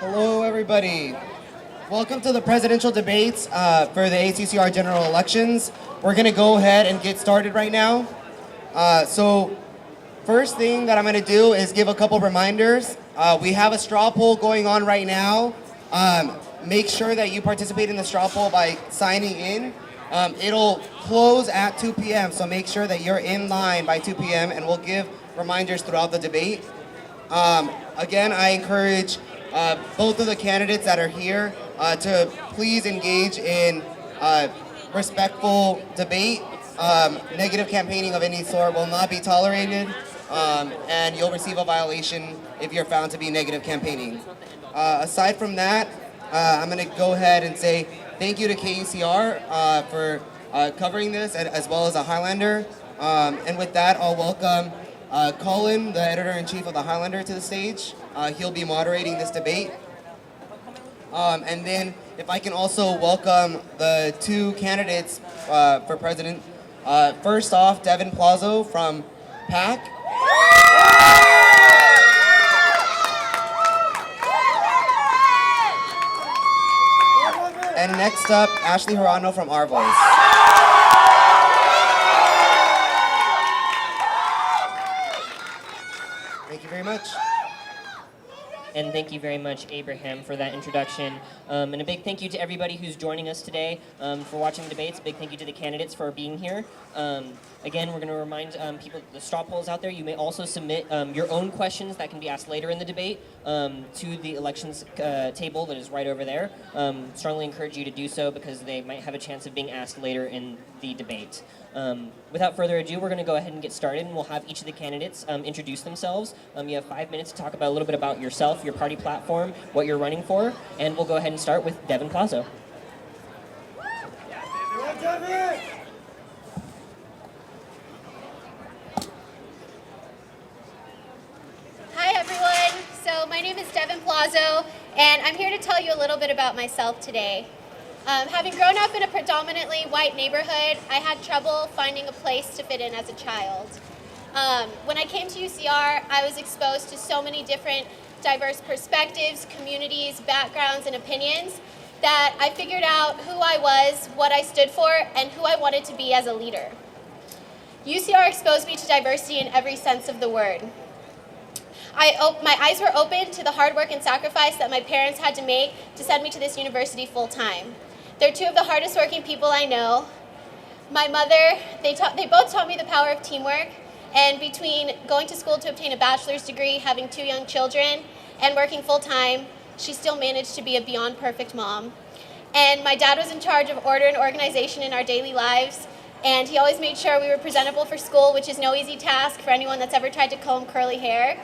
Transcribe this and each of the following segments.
Hello, everybody. Welcome to the presidential debates for the ASUCR general elections. We're going to go ahead and get started right now. So first thing that I'm going to do is give a couple reminders. We have a straw poll going on right now. Make sure that you participate in the straw poll by signing in. It'll close at 2 p.m., so make sure that you're in line by 2 p.m., and we'll give reminders throughout the debate. Again, I encourage both of the candidates that are here to please engage in respectful debate. Negative campaigning of any sort will not be tolerated, and you'll receive a violation if you're found to be negative campaigning. Aside from that, I'm going to go ahead and say thank you to KUCR for covering this, as well as a Highlander. And with that, I'll welcome Colin, the editor-in-chief of the Highlander, to the stage. He'll be moderating this debate. And then if I can also welcome the two candidates for president. First off, Devin Plazo from PAC. And next up, Ashley Harano from Our Voice. Thank you very much. And thank you very much, Abraham, for that introduction. And a big thank you to everybody who's joining us today for watching the debates. A big thank you to the candidates for being here. Again, we're going to remind people the straw polls out there. You may also submit your own questions that can be asked later in the debate to the elections table that is right over there. Strongly encourage you to do so because they might have a chance of being asked later in the debate. Without further ado, we're going to go ahead and get started, and we'll have each of the candidates introduce themselves. You have 5 minutes to talk about a little bit about yourself, your party platform, what you're running for, and we'll go ahead and start with Devin Plazo. Hi everyone, so my name is Devin Plazo, and I'm here to tell you a little bit about myself today. Having grown up in a predominantly white neighborhood, I had trouble finding a place to fit in as a child. When I came to UCR, I was exposed to so many different diverse perspectives, communities, backgrounds, and opinions that I figured out who I was, what I stood for, and who I wanted to be as a leader. UCR exposed me to diversity in every sense of the word. My eyes were opened to the hard work and sacrifice that my parents had to make to send me to this university full time. They're two of the hardest working people I know. My mother, they both taught me the power of teamwork, and between going to school to obtain a bachelor's degree, having 2 young children, and working full time, she still managed to be a beyond perfect mom. And my dad was in charge of order and organization in our daily lives, and he always made sure we were presentable for school, which is no easy task for anyone that's ever tried to comb curly hair.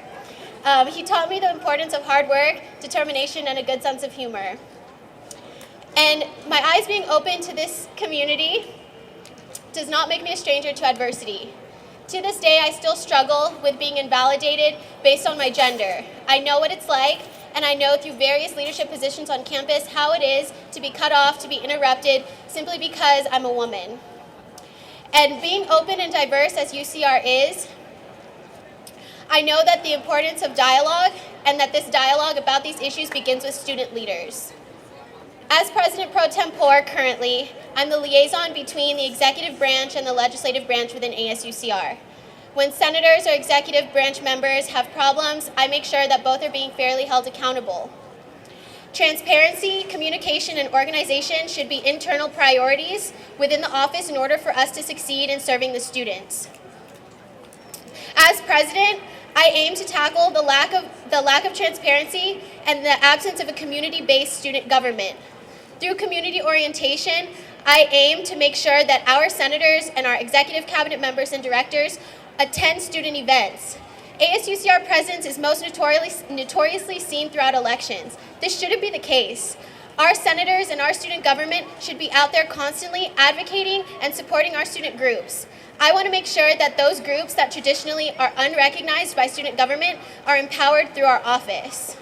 He taught me the importance of hard work, determination, and a good sense of humor. And my eyes being open to this community does not make me a stranger to adversity. To this day, I still struggle with being invalidated based on my gender. I know what it's like, and I know through various leadership positions on campus how it is to be cut off, to be interrupted, simply because I'm a woman. And being open and diverse as UCR is, I know that the importance of dialogue and that this dialogue about these issues begins with student leaders. As President Pro Tempore currently, I'm the liaison between the executive branch and the legislative branch within ASUCR. When senators or executive branch members have problems, I make sure that both are being fairly held accountable. Transparency, communication, and organization should be internal priorities within the office in order for us to succeed in serving the students. As president, I aim to tackle the lack of transparency and the absence of a community-based student government. Through community orientation, I aim to make sure that our senators and our executive cabinet members and directors attend student events. ASUCR presence is most notoriously seen throughout elections. This shouldn't be the case. Our senators and our student government should be out there constantly advocating and supporting our student groups. I want to make sure that those groups that traditionally are unrecognized by student government are empowered through our office.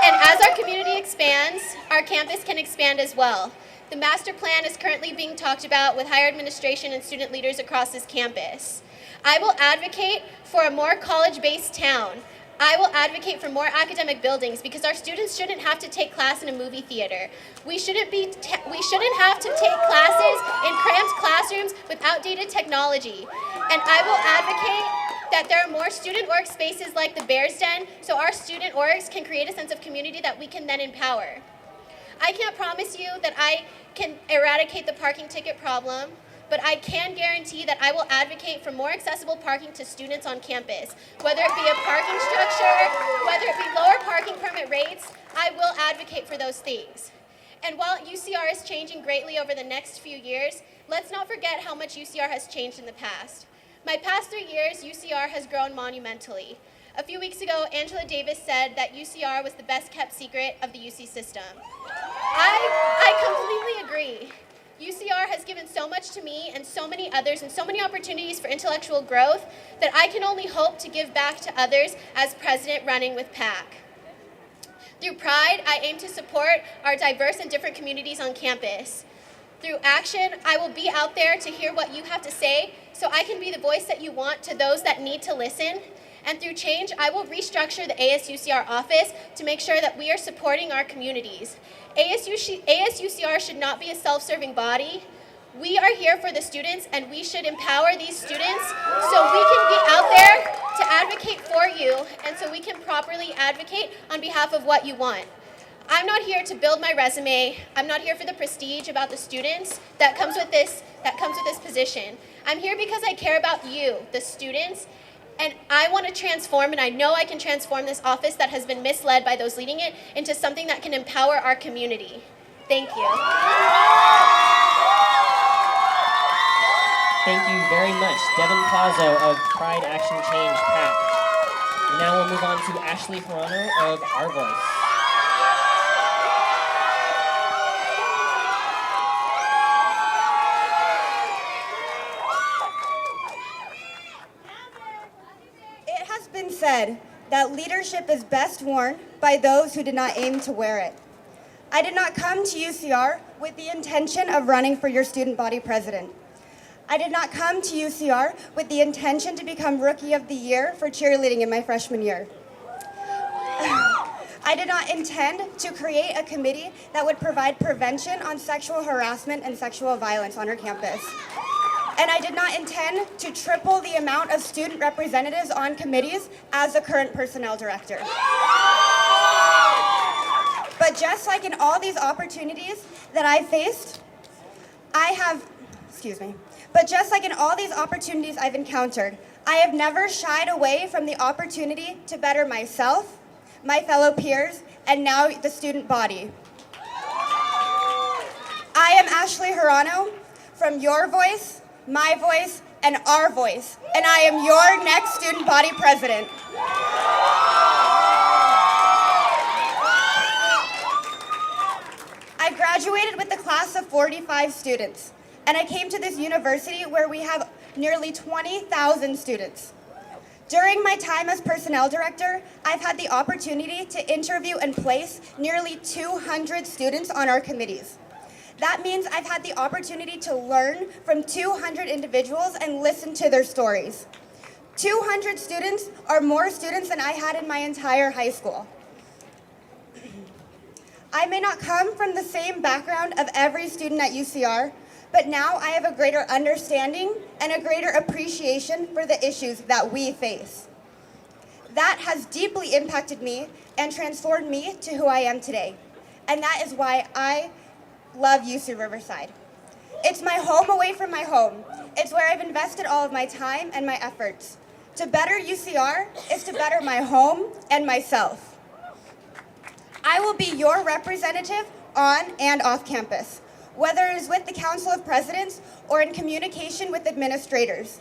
And as our community expands, our campus can expand as well. The master plan is currently being talked about with higher administration and student leaders across this campus. I will advocate for a more college-based town. I will advocate for more academic buildings because our students shouldn't have to take class in a movie theater. We shouldn't have to take classes in cramped classrooms with outdated technology. And I will advocate that there are more student org spaces like the Bears Den so our student orgs can create a sense of community that we can then empower. I can't promise you that I can eradicate the parking ticket problem, but I can guarantee that I will advocate for more accessible parking to students on campus. Whether it be a parking structure, whether it be lower parking permit rates, I will advocate for those things. And while UCR is changing greatly over the next few years, let's not forget how much UCR has changed in the past. My past 3 years, UCR has grown monumentally. A few weeks ago, Angela Davis said that UCR was the best kept secret of the UC system. I completely agree. UCR has given so much to me and so many others and so many opportunities for intellectual growth that I can only hope to give back to others as president running with PAC. Through Pride, I aim to support our diverse and different communities on campus. Through action, I will be out there to hear what you have to say so I can be the voice that you want to those that need to listen. And through change, I will restructure the ASUCR office to make sure that we are supporting our communities. ASUCR should not be a self-serving body. We are here for the students, and we should empower these students so we can be out there to advocate for you and so we can properly advocate on behalf of what you want. I'm not here to build my resume. I'm not here for the prestige about the students that comes with this position. I'm here because I care about you, the students, and I want to transform, and I know I can transform this office that has been misled by those leading it into something that can empower our community. Thank you. Thank you very much, Devin Plazo of Pride Action Change PAC. Now we'll move on to Ashley Harano of Our Voice. Said that leadership is best worn by those who did not aim to wear it. I did not come to UCR with the intention of running for your student body president. I did not come to UCR with the intention to become Rookie of the Year for cheerleading in my freshman year. I did not intend to create a committee that would provide prevention on sexual harassment and sexual violence on our campus. And I did not intend to triple the amount of student representatives on committees as the current personnel director. But just like in all these opportunities that I faced, but just like in all these opportunities I've encountered, I have never shied away from the opportunity to better myself, my fellow peers, and now the student body. I am Ashley Harano from Your Voice, My Voice, and Our Voice, and I am your next student body president. I graduated with a class of 45 students, and I came to this university where we have nearly 20,000 students. During my time as personnel director, I've had the opportunity to interview and place nearly 200 students on our committees. That means I've had the opportunity to learn from 200 individuals and listen to their stories. 200 students are more students than I had in my entire high school. I may not come from the same background of every student at UCR, but now I have a greater understanding and a greater appreciation for the issues that we face. That has deeply impacted me and transformed me to who I am today. And that is why I love UC Riverside. It's my home away from my home. It's where I've invested all of my time and my efforts. To better UCR is to better my home and myself. I will be your representative on and off campus, whether it is with the Council of Presidents or in communication with administrators.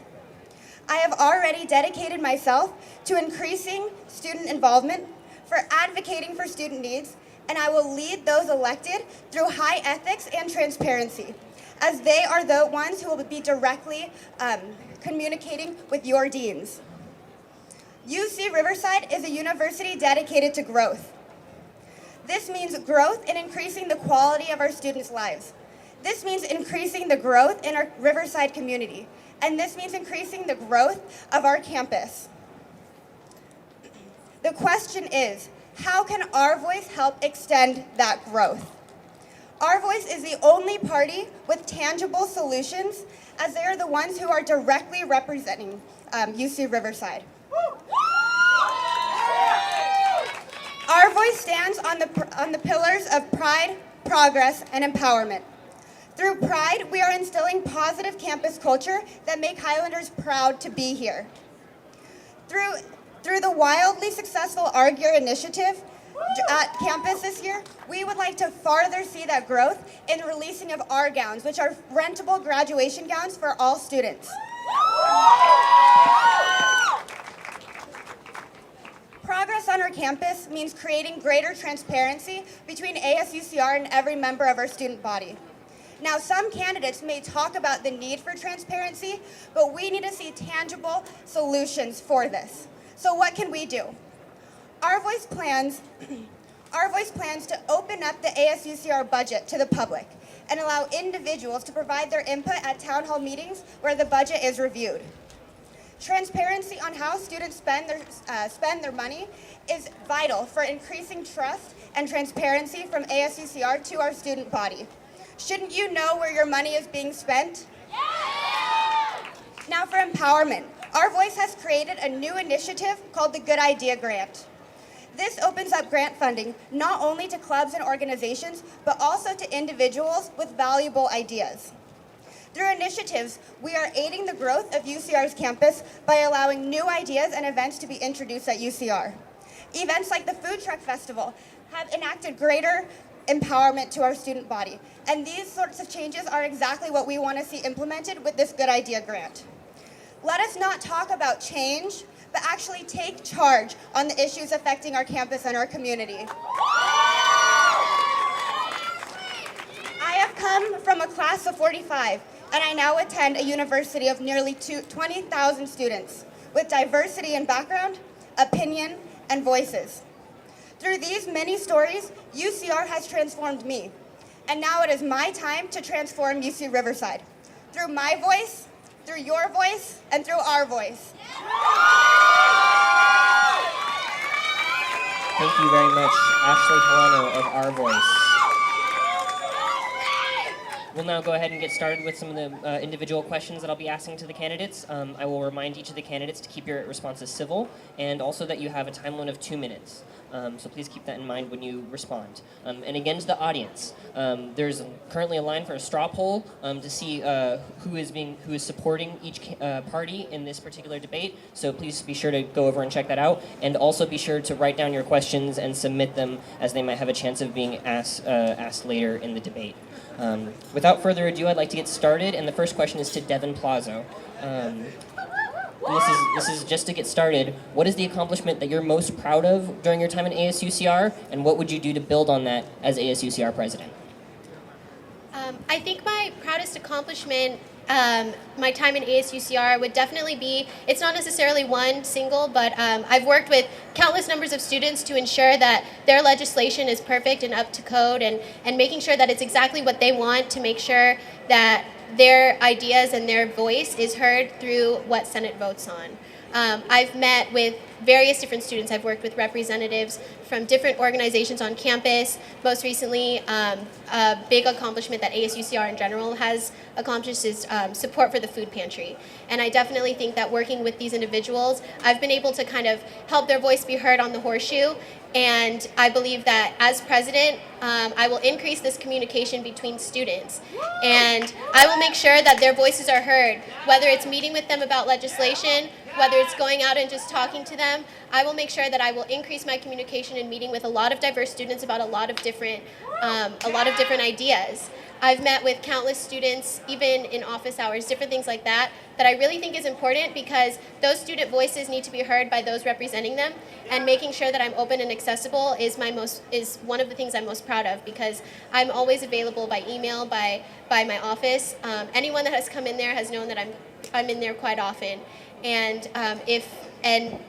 I have already dedicated myself to increasing student involvement, for advocating for student needs, and I will lead those elected through high ethics and transparency, as they are the ones who will be directly communicating with your deans. UC Riverside is a university dedicated to growth. This means growth in increasing the quality of our students' lives. This means increasing the growth in our Riverside community, and this means increasing the growth of our campus. The question is, how can our voice help extend that growth? Our voice is the only party with tangible solutions, as they are the ones who are directly representing UC Riverside. Our voice stands on the pillars of pride, progress, and empowerment. Through pride, we are instilling positive campus culture that make Highlanders proud to be here. Through the wildly successful ARGYR initiative at campus this year, we would like to further see that growth in the releasing of our gowns, which are rentable graduation gowns for all students. Progress on our campus means creating greater transparency between ASUCR and every member of our student body. Now, some candidates may talk about the need for transparency, but we need to see tangible solutions for this. So what can we do? Our voice plans to open up the ASUCR budget to the public and allow individuals to provide their input at town hall meetings where the budget is reviewed. Transparency on how students spend their money is vital for increasing trust and transparency from ASUCR to our student body. Shouldn't you know where your money is being spent? Yeah! Now for empowerment. Our voice has created a new initiative called the Good Idea Grant. This opens up grant funding not only to clubs and organizations, but also to individuals with valuable ideas. Through initiatives, we are aiding the growth of UCR's campus by allowing new ideas and events to be introduced at UCR. Events like the Food Truck Festival have enacted greater empowerment to our student body, and these sorts of changes are exactly what we want to see implemented with this Good Idea Grant. Let us not talk about change, but actually take charge on the issues affecting our campus and our community. I have come from a class of 45, and I now attend a university of nearly 20,000 students with diversity in background, opinion, and voices. Through these many stories, UCR has transformed me, and now it is my time to transform UC Riverside. Through my voice, through your voice, and through our voice. Thank you very much, Ashley Harano of Our Voice. We'll now go ahead and get started with some of the individual questions that I'll be asking to the candidates. I will remind each of the candidates to keep your responses civil, and also that you have a time limit of 2 minutes. So please keep that in mind when you respond. And again, to the audience, there's currently a line for a straw poll to see who is supporting each party in this particular debate. So please be sure to go over and check that out, and also be sure to write down your questions and submit them, as they might have a chance of being asked later in the debate. Without further ado, I'd like to get started, and the first question is to Devin Plazo. This is just to get started. What is the accomplishment that you're most proud of during your time in ASUCR, and what would you do to build on that as ASUCR president? I think my proudest accomplishment, my time in ASUCR would definitely be, it's not necessarily one single, but I've worked with countless numbers of students to ensure that their legislation is perfect and up to code, and making sure that it's exactly what they want, to make sure that their ideas and their voice is heard through what Senate votes on. I've met with various different students. I've worked with representatives from different organizations on campus. Most recently, a big accomplishment that ASUCR in general has accomplished is support for the food pantry. And I definitely think that working with these individuals, I've been able to kind of help their voice be heard on the horseshoe. And I believe that as president, I will increase this communication between students. And I will make sure that their voices are heard, whether it's meeting with them about legislation, whether it's going out and just talking to them. I will make sure that I will increase my communication and meeting with a lot of diverse students about a lot of different ideas. I've met with countless students, even in office hours, different things like that I really think is important, because those student voices need to be heard by those representing them, and making sure that I'm open and accessible is one of the things I'm most proud of, because I'm always available by email, by my office. Anyone that has come in there has known that I'm in there quite often, and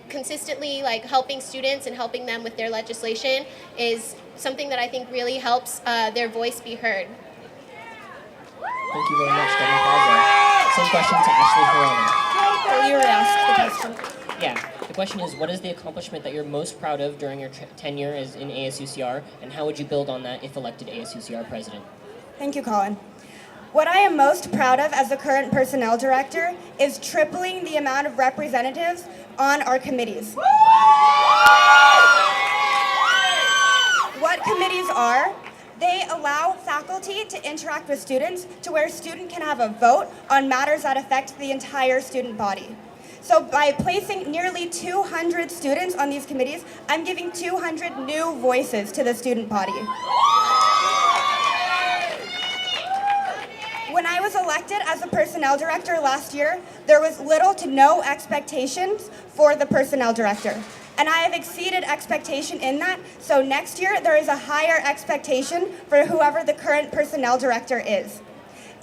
consistently helping students and helping them with their legislation is something that I think really helps their voice be heard. Thank you very much, Devin Plaza. Same question to Ashley Harano. You were asked the question. Yeah, the question is, what is the accomplishment that you're most proud of during your tenure as in ASUCR, and how would you build on that if elected ASUCR president? Thank you, Colin. What I am most proud of as the current personnel director is tripling the amount of representatives on our committees. What committees are? They allow faculty to interact with students to where a student can have a vote on matters that affect the entire student body. So by placing nearly 200 students on these committees, I'm giving 200 new voices to the student body. When I was elected as a personnel director last year, there was little to no expectations for the personnel director. And I have exceeded expectation in that, so next year there is a higher expectation for whoever the current personnel director is.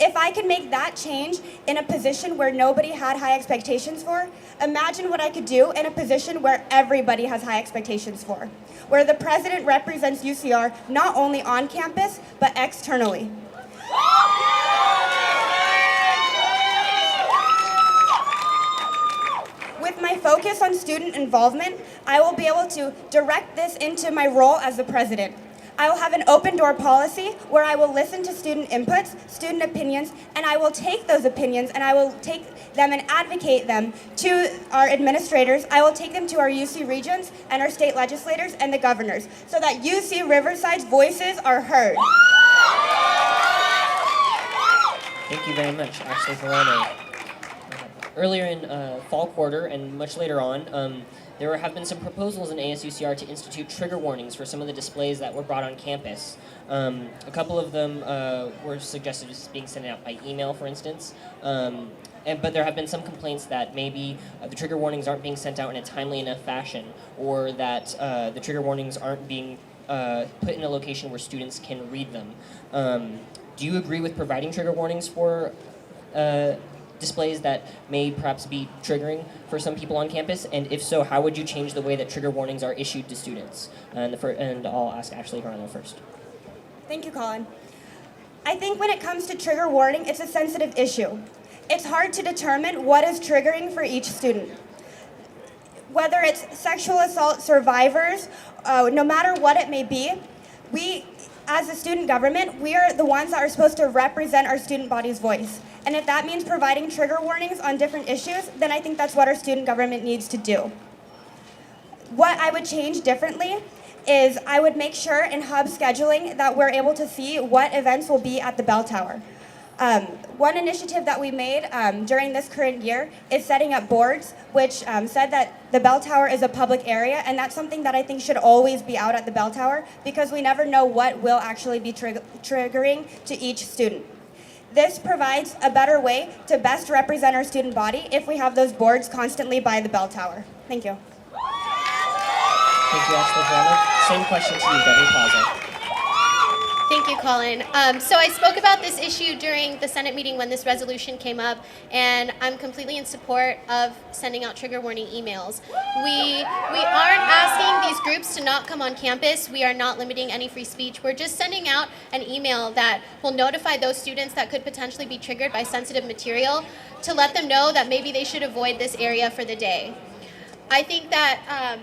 If I can make that change in a position where nobody had high expectations for, imagine what I could do in a position where everybody has high expectations for, where the president represents UCR not only on campus, but externally. With my focus on student involvement, I will be able to direct this into my role as the president. I will have an open door policy where I will listen to student inputs, student opinions, and I will take those opinions and I will take them and advocate them to our administrators. I will take them to our UC regents and our state legislators and the governors so that UC Riverside's voices are heard. Thank you very much, Ashley Harano. Earlier in fall quarter and much later on, there have been some proposals in ASUCR to institute trigger warnings for some of the displays that were brought on campus. A couple of them were suggested as being sent out by email, for instance. But there have been some complaints that maybe the trigger warnings aren't being sent out in a timely enough fashion, or that the trigger warnings aren't being put in a location where students can read them. Do you agree with providing trigger warnings for displays that may perhaps be triggering for some people on campus? And if so, how would you change the way that trigger warnings are issued to students? And I'll ask Ashley Harano first. Thank you, Colin. I think when it comes to trigger warning, it's a sensitive issue. It's hard to determine what is triggering for each student. Whether it's sexual assault survivors, no matter what it may be, we, as a student government, we are the ones that are supposed to represent our student body's voice. And if that means providing trigger warnings on different issues, then I think that's what our student government needs to do. What I would change differently is I would make sure in HUB scheduling that we're able to see what events will be at the bell tower. One initiative that we made during this current year is setting up boards which said that the bell tower is a public area, and that's something that I think should always be out at the bell tower because we never know what will actually be triggering to each student. This provides a better way to best represent our student body if we have those boards constantly by the bell tower. Thank you. Thank you, Ashley Harano. Same question to you, Devin Plazo. Thank you, Colin. So I spoke about this issue during the Senate meeting when this resolution came up, and I'm completely in support of sending out trigger warning emails. We aren't asking these groups to not come on campus. We are not limiting any free speech. We're just sending out an email that will notify those students that could potentially be triggered by sensitive material to let them know that maybe they should avoid this area for the day. I think that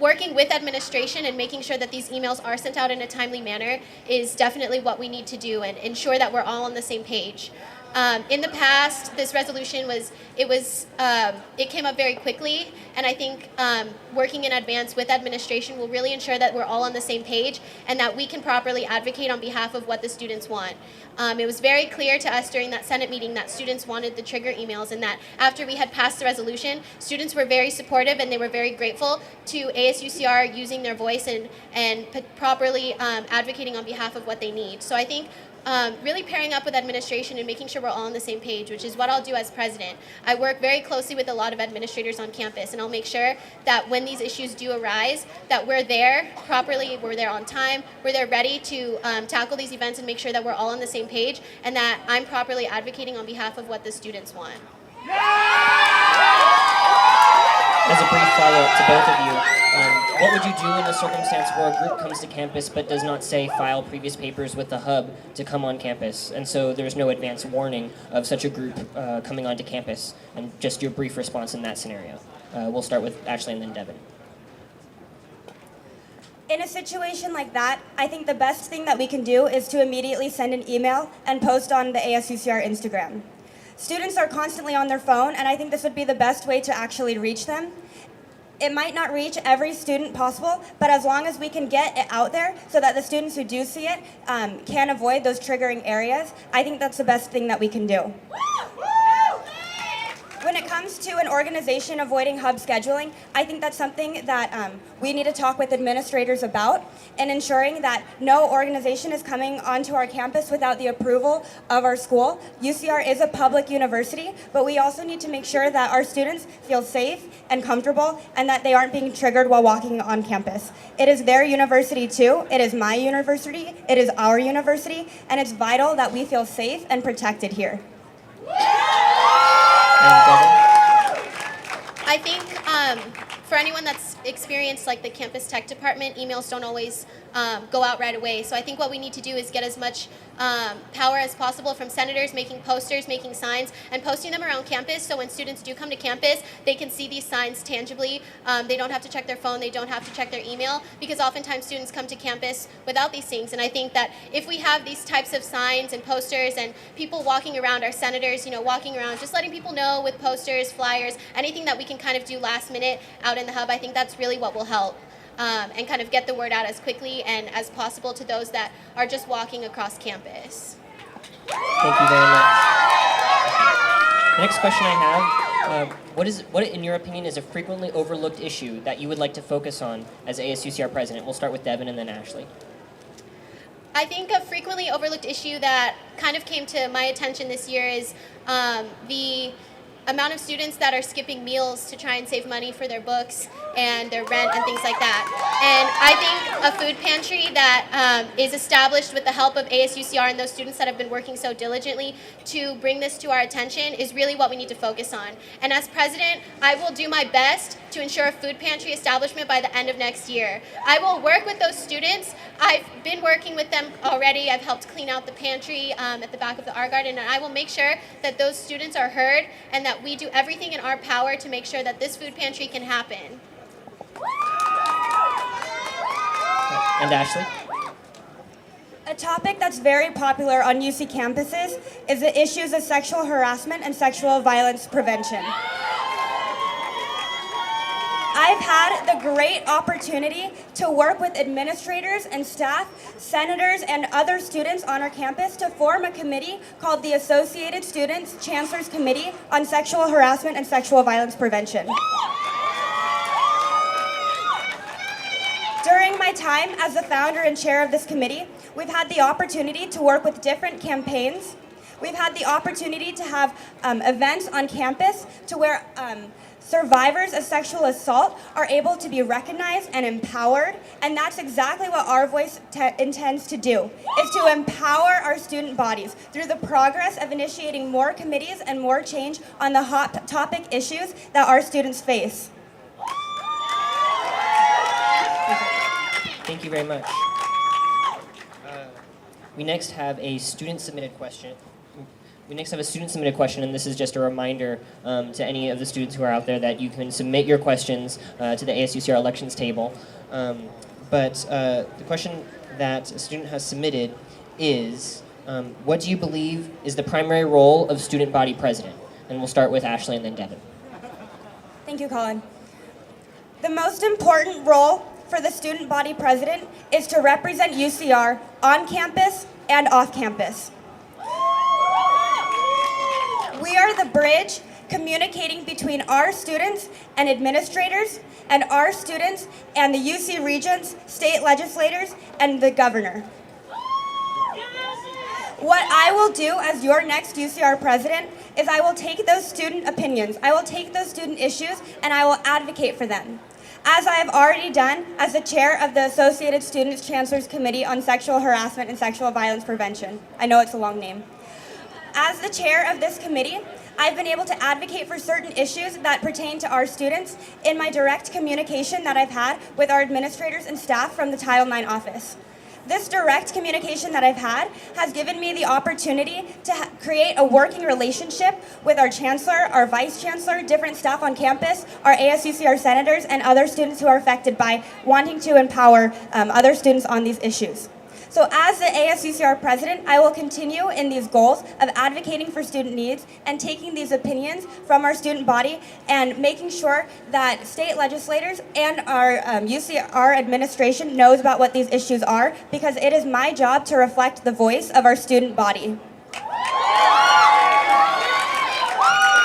working with administration and making sure that these emails are sent out in a timely manner is definitely what we need to do and ensure that we're all on the same page. In the past, this resolution it came up very quickly, and I think working in advance with administration will really ensure that we're all on the same page and that we can properly advocate on behalf of what the students want. It was very clear to us during that Senate meeting that students wanted the trigger emails, and that after we had passed the resolution, students were very supportive and they were very grateful to ASUCR using their voice and properly advocating on behalf of what they need. So I think really pairing up with administration and making sure we're all on the same page, which is what I'll do as president. I work very closely with a lot of administrators on campus, and I'll make sure that when these issues do arise, that we're there properly, we're there on time, we're there ready to tackle these events and make sure that we're all on the same page, and that I'm properly advocating on behalf of what the students want. As a brief follow-up to both of you, what would you do in a circumstance where a group comes to campus but does not say file previous papers with the hub to come on campus, and so there's no advance warning of such a group coming onto campus, and just your brief response in that scenario? We'll start with Ashley and then Devin. In a situation like that, I think the best thing that we can do is to immediately send an email and post on the ASUCR Instagram. Students are constantly on their phone, and I think this would be the best way to actually reach them. It might not reach every student possible, but as long as we can get it out there so that the students who do see it can avoid those triggering areas, I think that's the best thing that we can do. When it comes to an organization avoiding hub scheduling, I think that's something that we need to talk with administrators about, and ensuring that no organization is coming onto our campus without the approval of our school. UCR is a public university, but we also need to make sure that our students feel safe and comfortable and that they aren't being triggered while walking on campus. It is their university too. It is my university. It is our university, and it's vital that we feel safe and protected here. I think for anyone that's experienced like the campus tech department, emails don't always go out right away. So I think what we need to do is get as much power as possible from senators, making posters, making signs, and posting them around campus, so when students do come to campus, they can see these signs tangibly. They don't have to check their phone, they don't have to check their email, because oftentimes students come to campus without these things. And I think that if we have these types of signs and posters and people walking around, our senators, walking around, just letting people know with posters, flyers, anything that we can kind of do last minute out in the hub, I think that's really what will help. And kind of get the word out as quickly and as possible to those that are just walking across campus. Thank you very much. The next question I have, what in your opinion is a frequently overlooked issue that you would like to focus on as ASUCR president? We'll start with Devin and then Ashley. I think a frequently overlooked issue that kind of came to my attention this year is the amount of students that are skipping meals to try and save money for their books and their rent and things like that. And I think a food pantry that is established with the help of ASUCR and those students that have been working so diligently to bring this to our attention is really what we need to focus on. And as president, I will do my best to ensure a food pantry establishment by the end of next year. I will work with those students. I've been working with them already. I've helped clean out the pantry at the back of the art garden, and I will make sure that those students are heard and that we do everything in our power to make sure that this food pantry can happen. And Ashley? A topic that's very popular on UC campuses is the issues of sexual harassment and sexual violence prevention. I've had the great opportunity to work with administrators and staff, senators, and other students on our campus to form a committee called the Associated Students Chancellor's Committee on Sexual Harassment and Sexual Violence Prevention. During my time as the founder and chair of this committee, we've had the opportunity to work with different campaigns. We've had the opportunity to have events on campus to where survivors of sexual assault are able to be recognized and empowered, and that's exactly what our voice intends to do, is to empower our student bodies through the progress of initiating more committees and more change on the hot topic issues that our students face. Thank you very much. We next have a student-submitted question. And this is just a reminder to any of the students who are out there that you can submit your questions to the ASUCR elections table. But the question that a student has submitted is, what do you believe is the primary role of student body president? And we'll start with Ashley and then Devin. Thank you, Colin. The most important role for the student body president is to represent UCR on campus and off campus. We are the bridge communicating between our students and administrators, and our students and the UC Regents, state legislators, and the governor. What I will do as your next UCR president is I will take those student opinions, I will take those student issues, and I will advocate for them. As I have already done as the chair of the Associated Students Chancellor's Committee on Sexual Harassment and Sexual Violence Prevention. I know it's a long name. As the chair of this committee, I've been able to advocate for certain issues that pertain to our students in my direct communication that I've had with our administrators and staff from the Title IX office. This direct communication that I've had has given me the opportunity to create a working relationship with our chancellor, our vice chancellor, different staff on campus, our ASUCR senators, and other students who are affected by wanting to empower other students on these issues. So as the ASUCR president, I will continue in these goals of advocating for student needs and taking these opinions from our student body and making sure that state legislators and our UCR administration knows about what these issues are, because it is my job to reflect the voice of our student body.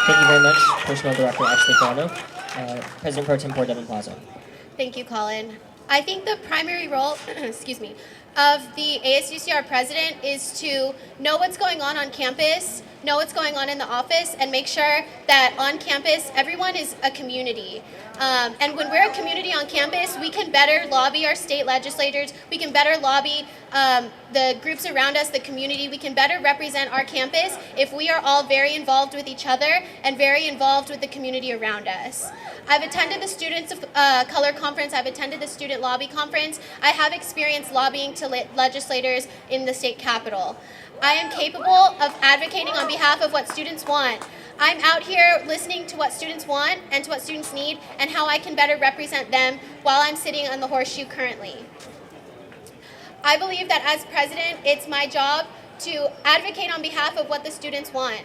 Thank you very much, Personnel Director Ashley Harano, President Pro Tempore Devin Plazo. Thank you, Colin. I think the primary role, excuse me, of the ASUCR president is to know what's going on campus, know what's going on in the office, and make sure that on campus everyone is a community. And when we're a community on campus, we can better lobby our state legislators, we can better lobby the groups around us, the community, we can better represent our campus if we are all very involved with each other and very involved with the community around us. I've attended the Students of Color Conference, I've attended the Student Lobby Conference, I have experience lobbying to legislators in the state capitol. I am capable of advocating on behalf of what students want. I'm out here listening to what students want and to what students need and how I can better represent them while I'm sitting on the horseshoe currently. I believe that as president, it's my job to advocate on behalf of what the students want,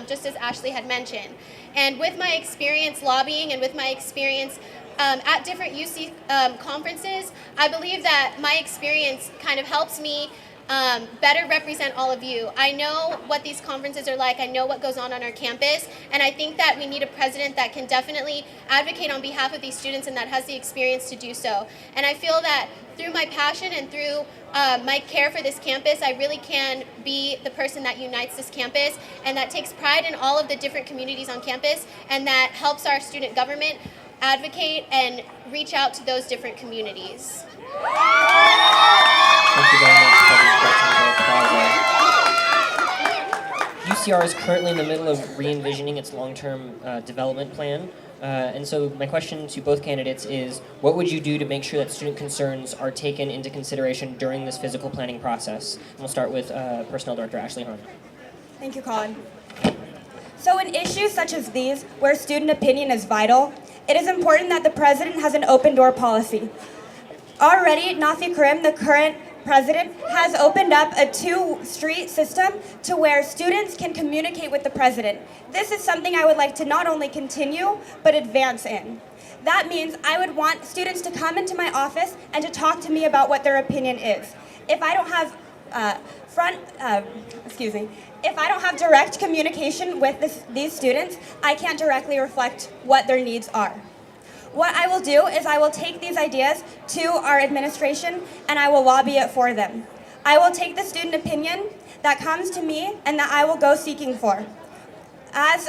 just as Ashley had mentioned. And with my experience lobbying and with my experience at different UC conferences, I believe that my experience kind of helps me better represent all of you. I know what these conferences are like, I know what goes on our campus, and I think that we need a president that can definitely advocate on behalf of these students and that has the experience to do so. And I feel that through my passion and through my care for this campus, I really can be the person that unites this campus and that takes pride in all of the different communities on campus and that helps our student government advocate and reach out to those different communities. Thank you very much, President Pro Tempore Plaza. UCR is currently in the middle of re-envisioning its long-term development plan. And so my question to both candidates is, what would you do to make sure that student concerns are taken into consideration during this physical planning process? And we'll start with Personnel Director Ashley Harano. Thank you, Colin. So in issues such as these, where student opinion is vital, it is important that the president has an open door policy. Already, Nafi Karim, the current president, has opened up a two-street system to where students can communicate with the president. This is something I would like to not only continue, but advance in. That means I would want students to come into my office and to talk to me about what their opinion is. If I don't have if I don't have direct communication with these students, I can't directly reflect what their needs are. What I will do is I will take these ideas to our administration and I will lobby it for them. I will take the student opinion that comes to me and that I will go seeking for. As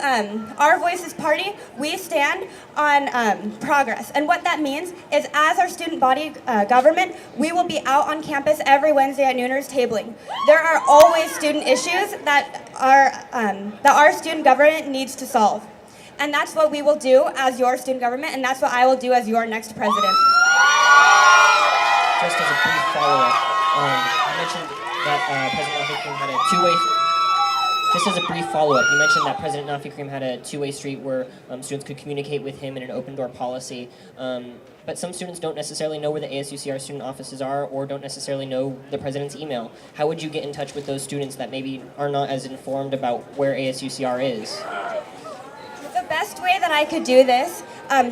our Voices Party, we stand on progress. And what that means is as our student body government, we will be out on campus every Wednesday at nooners tabling. There are always student issues that our student government needs to solve. And that's what we will do as your student government, and that's what I will do as your next president. Just as a brief follow-up, you mentioned that President Nafi Karim had a two-way... Just as a brief follow-up, you mentioned that President Nafi Karim had a two-way street where students could communicate with him in an open-door policy. But some students don't necessarily know where the ASUCR student offices are or don't necessarily know the president's email. How would you get in touch with those students that maybe are not as informed about where ASUCR is? The best way that I could do this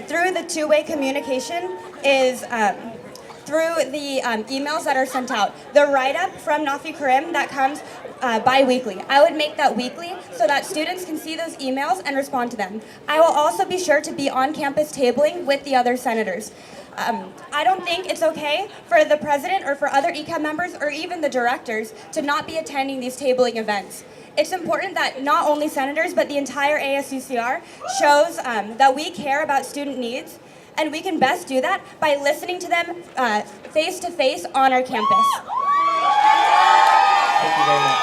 through the two-way communication is through the emails that are sent out. The write-up from Nafi Karim that comes bi-weekly. I would make that weekly so that students can see those emails and respond to them. I will also be sure to be on campus tabling with the other senators. I don't think it's okay for the president or for other ECAB members or even the directors to not be attending these tabling events. It's important that not only senators, but the entire ASUCR shows that we care about student needs, and we can best do that by listening to them face-to-face on our campus. Thank you very much.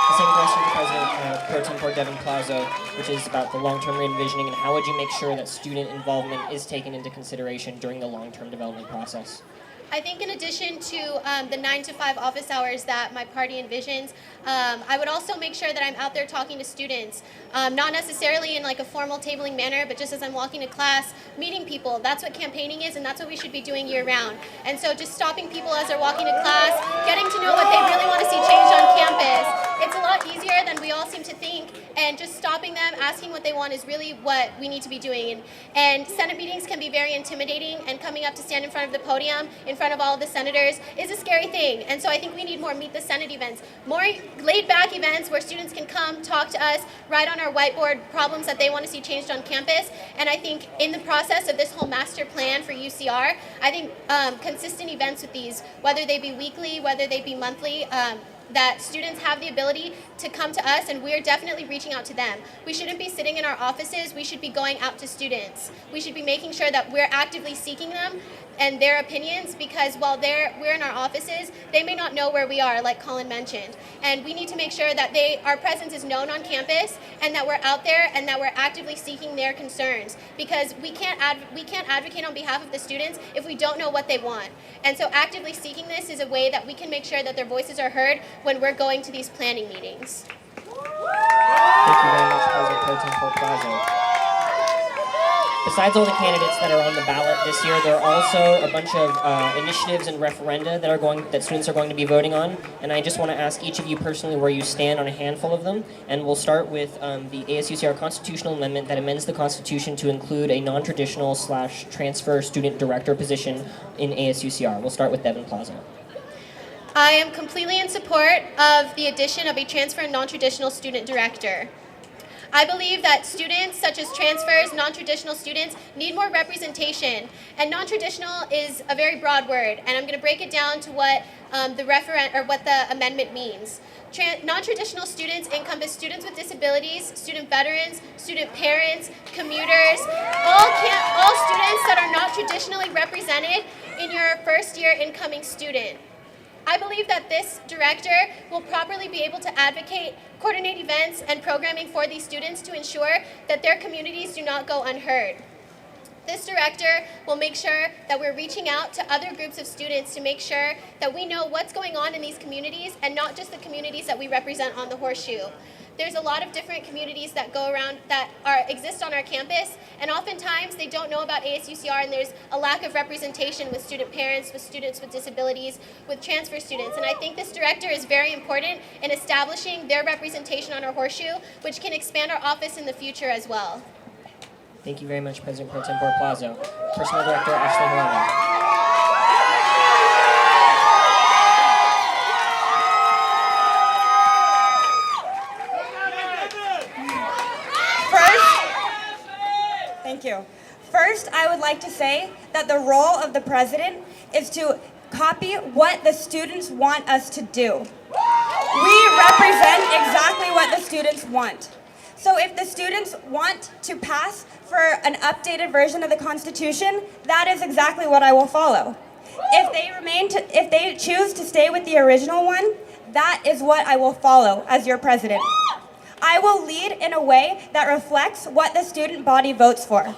The same question to President Pro Tempore Devin Plazo, which is about the long-term re-envisioning and how would you make sure that student involvement is taken into consideration during the long-term development process? I think in addition to the 9 to 5 office hours that my party envisions, I would also make sure that I'm out there talking to students, not necessarily in like a formal tabling manner, but just as I'm walking to class, meeting people. That's what campaigning is, and that's what we should be doing year round. And so just stopping people as they're walking to class, getting to know what they really want to see changed on campus. It's a lot easier than we all seem to think, and just stopping them, asking what they want is really what we need to be doing. And Senate meetings can be very intimidating, and coming up to stand in front of the podium, in front of all of the senators, is a scary thing. And so I think we need more Meet the Senate events, more laid-back events where students can come, talk to us, write on our whiteboard problems that they want to see changed on campus. And I think in the process of this whole master plan for UCR, I think consistent events with these, whether they be weekly, whether they be monthly, that students have the ability to come to us, and we're definitely reaching out to them. We shouldn't be sitting in our offices, we should be going out to students. We should be making sure that we're actively seeking them and their opinions, because while we're in our offices, they may not know where we are, like Colin mentioned. And we need to make sure that our presence is known on campus, and that we're out there, and that we're actively seeking their concerns. Because we can't advocate on behalf of the students if we don't know what they want. And so actively seeking this is a way that we can make sure that their voices are heard when we're going to these planning meetings. Thank you very much, President Pro Tempore Plazo. Besides all the candidates that are on the ballot this year, there are also a bunch of initiatives and referenda that students are going to be voting on. And I just want to ask each of you personally where you stand on a handful of them. And we'll start with the ASUCR constitutional amendment that amends the Constitution to include a non-traditional / transfer student director position in ASUCR. We'll start with Devin Plaza. I am completely in support of the addition of a transfer and non-traditional student director. I believe that students, such as transfers, non-traditional students, need more representation. And non-traditional is a very broad word, and I'm going to break it down to what the amendment means. Non-traditional students encompass students with disabilities, student veterans, student parents, commuters, all students that are not traditionally represented in your first-year incoming student. I believe that this director will properly be able to advocate, coordinate events and programming for these students to ensure that their communities do not go unheard. This director will make sure that we're reaching out to other groups of students to make sure that we know what's going on in these communities, and not just the communities that we represent on the Horseshoe. There's a lot of different communities that go around that exist on our campus, and oftentimes they don't know about ASUCR, and there's a lack of representation with student parents, with students with disabilities, with transfer students. And I think this director is very important in establishing their representation on our Horseshoe, which can expand our office in the future as well. Thank you very much, President Pro Tempore Plazo. Personnel Director Ashley Harano. Thank you. First, I would like to say that the role of the president is to copy what the students want us to do. We represent exactly what the students want. So if the students want to pass for an updated version of the Constitution, that is exactly what I will follow. If they choose to stay with the original one, that is what I will follow as your president. I will lead in a way that reflects what the student body votes for.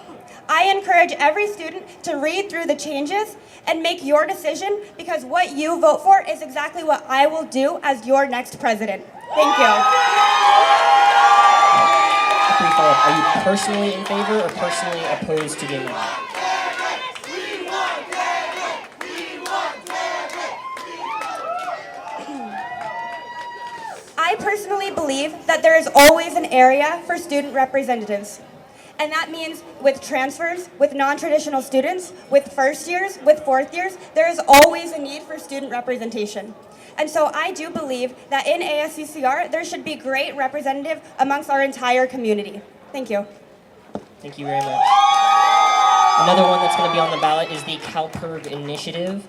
I encourage every student to read through the changes and make your decision, because what you vote for is exactly what I will do as your next president. Thank you. A brief follow-up. Are you personally in favor or personally opposed to doing that? I personally believe that there is always an area for student representatives. And that means with transfers, with non-traditional students, with first years, with fourth years, there is always a need for student representation. And so I do believe that in ASUCR, there should be great representative amongst our entire community. Thank you. Thank you very much. Another one that's going to be on the ballot is the CalPERV initiative.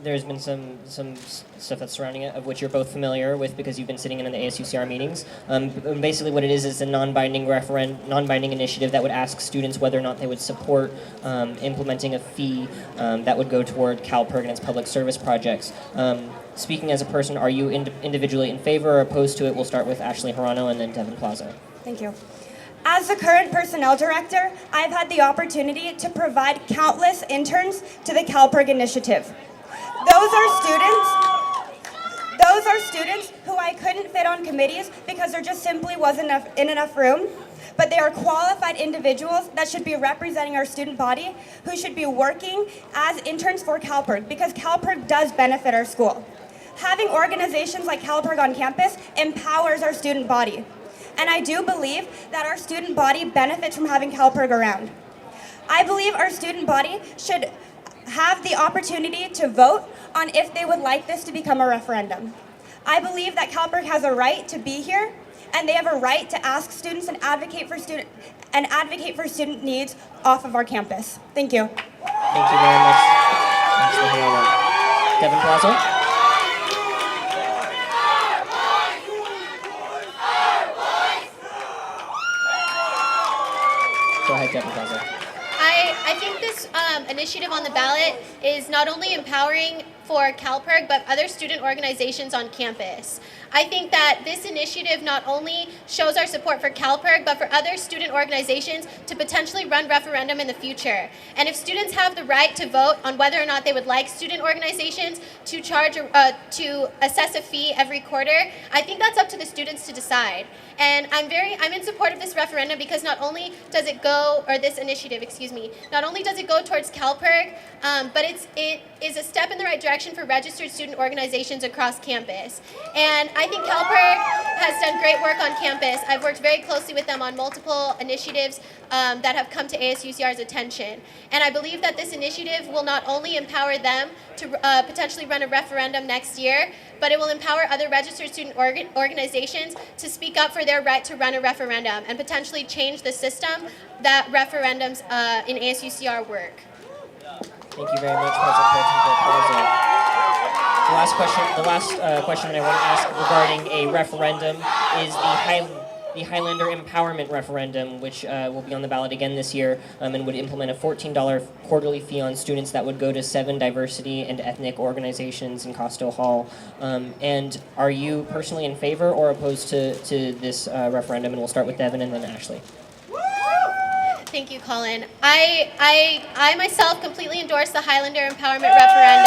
there's been some stuff that's surrounding it, of which you're both familiar with because you've been sitting in the ASUCR meetings. Basically, what it is a non-binding non-binding initiative that would ask students whether or not they would support implementing a fee that would go toward CalPERG and its public service projects. Speaking as a person, are you individually in favor or opposed to it? We'll start with Ashley Harano and then Devin Plazo. Thank you. As the current personnel director, I've had the opportunity to provide countless interns to the CalPERG initiative. Those are students who I couldn't fit on committees because there just simply wasn't enough room, but they are qualified individuals that should be representing our student body, who should be working as interns for CalPERG, because CalPERG does benefit our school. Having organizations like CalPERG on campus empowers our student body. And I do believe that our student body benefits from having CalPERG around. I believe our student body should have the opportunity to vote on if they would like this to become a referendum. I believe that CalPERG has a right to be here, and they have a right to ask students and advocate for student needs off of our campus. Thank you. Thank you very much. Devin Plazo. Go ahead, Devin Plazo. I think this initiative on the ballot is not only empowering for CalPERG, but other student organizations on campus. I think that this initiative not only shows our support for CalPERG, but for other student organizations to potentially run referendum in the future. And if students have the right to vote on whether or not they would like student organizations to charge, to assess a fee every quarter, I think that's up to the students to decide. And I'm in support of this referendum because not only does it go, or this initiative, excuse me, not only does it go towards CalPERG, but it is a step in the right direction for registered student organizations across campus. And I think CalPERG has done great work on campus. I've worked very closely with them on multiple initiatives that have come to ASUCR's attention. And I believe that this initiative will not only empower them to potentially run a referendum next year, but it will empower other registered student organizations to speak up for their right to run a referendum and potentially change the system that referendums in ASUCR work. Thank you very much, President Plazo. The last question that I want to ask regarding a referendum is the Highlander Empowerment Referendum, which will be on the ballot again this year, and would implement a $14 quarterly fee on students that would go to 7 diversity and ethnic organizations in Costo Hall. And are you personally in favor or opposed to this referendum? And we'll start with Devin and then Ashley. Thank you, Colin. I myself completely endorse the Highlander Empowerment Referendum.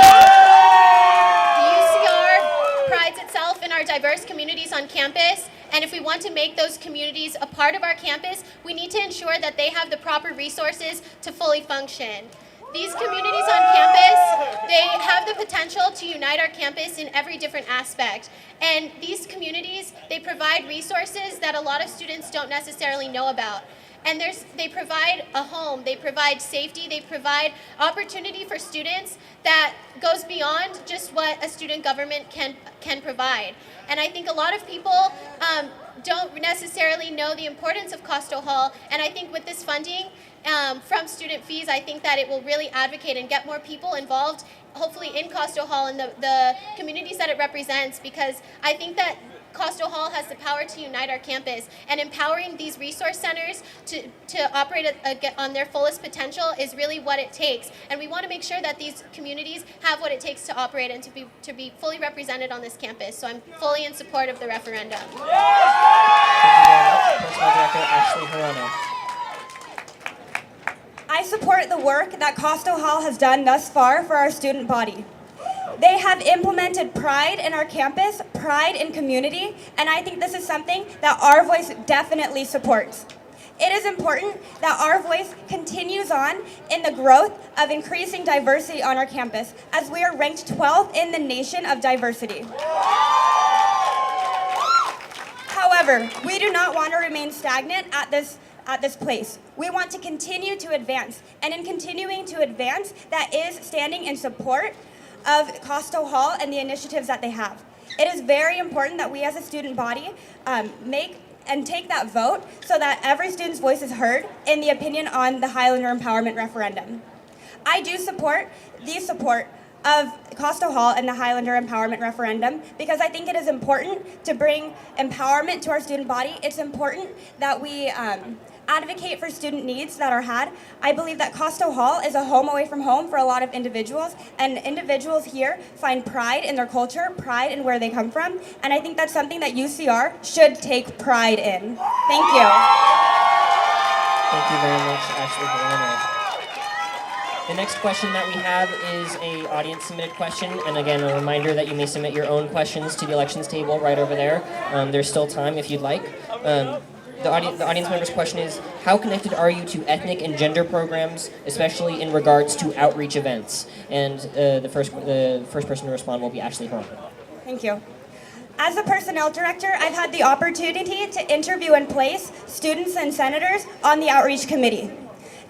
The UCR prides itself in our diverse communities on campus, and if we want to make those communities a part of our campus, we need to ensure that they have the proper resources to fully function. These communities on campus, they have the potential to unite our campus in every different aspect. And these communities, they provide resources that a lot of students don't necessarily know about. And they provide a home, they provide safety, they provide opportunity for students that goes beyond just what a student government can provide. And I think a lot of people don't necessarily know the importance of Costo Hall, and I think with this funding from student fees, I think that it will really advocate and get more people involved, hopefully in Costo Hall and the communities that it represents, because I think that Costo Hall has the power to unite our campus, and empowering these resource centers to operate on their fullest potential is really what it takes. And we want to make sure that these communities have what it takes to operate and to be fully represented on this campus. So I'm fully in support of the referendum. Thank you very much. Principal Director Ashley Harano. I support the work that Costo Hall has done thus far for our student body. They have implemented pride in our campus, pride in community, and I think this is something that our voice definitely supports. It is important that our voice continues on in the growth of increasing diversity on our campus, as we are ranked 12th in the nation of diversity. However, we do not want to remain stagnant at this place. We want to continue to advance, and in continuing to advance, that is standing in support of Costo Hall and the initiatives that they have. It is very important that we as a student body make and take that vote so that every student's voice is heard in the opinion on the Highlander Empowerment Referendum. I do support of Costo Hall and the Highlander Empowerment Referendum because I think it is important to bring empowerment to our student body. It's important that we advocate for student needs that are had. I believe that Costo Hall is a home away from home for a lot of individuals, and individuals here find pride in their culture, pride in where they come from, and I think that's something that UCR should take pride in. Thank you. Thank you very much, Ashley Harano. The next question that we have is a audience submitted question, and again, a reminder that you may submit your own questions to the elections table right over there. There's still time if you'd like. The audience member's question is, how connected are you to ethnic and gender programs, especially in regards to outreach events? And the first person to respond will be Ashley Harano. Thank you. As a personnel director, I've had the opportunity to interview and place students and senators on the outreach committee.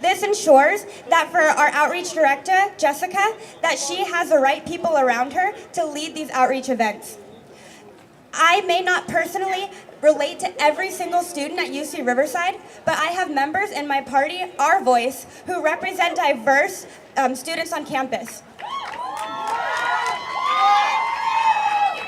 This ensures that for our outreach director, Jessica, that she has the right people around her to lead these outreach events. I may not personally relate to every single student at UC Riverside, but I have members in my party, Our Voice, who represent diverse students on campus.